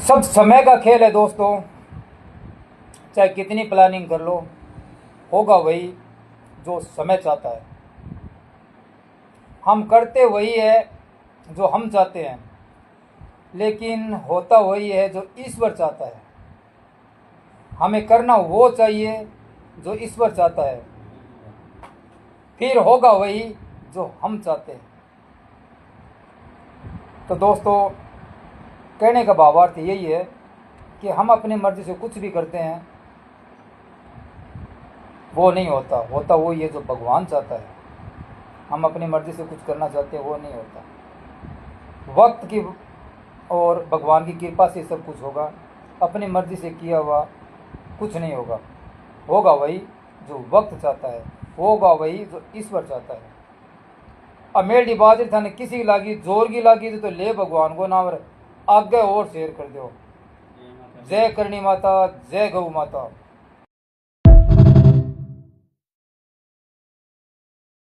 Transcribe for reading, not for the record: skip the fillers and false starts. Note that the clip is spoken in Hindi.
सब समय का खेल है दोस्तों। चाहे कितनी प्लानिंग कर लो, होगा वही जो समय चाहता है। हम करते वही है जो हम चाहते हैं, लेकिन होता वही है जो ईश्वर चाहता है। हमें करना वो चाहिए जो ईश्वर चाहता है, फिर होगा वही जो हम चाहते हैं। तो दोस्तों, कहने का भावार्थ यही है कि हम अपनी मर्जी से कुछ भी करते हैं, वो नहीं होता। होता वही है जो भगवान चाहता है। हम अपनी मर्जी से कुछ करना चाहते हैं, वो नहीं होता। वक्त की और भगवान की कृपा से सब कुछ होगा। अपनी मर्जी से किया हुआ कुछ नहीं होगा। होगा वही जो वक्त चाहता है, होगा वही जो ईश्वर चाहता है। अब मेरी बात थाने किसी की लागी, जोर की लागी तो ले भगवान को नाम आगे और शेयर कर दो। जय करणी माता, जय गौ माता।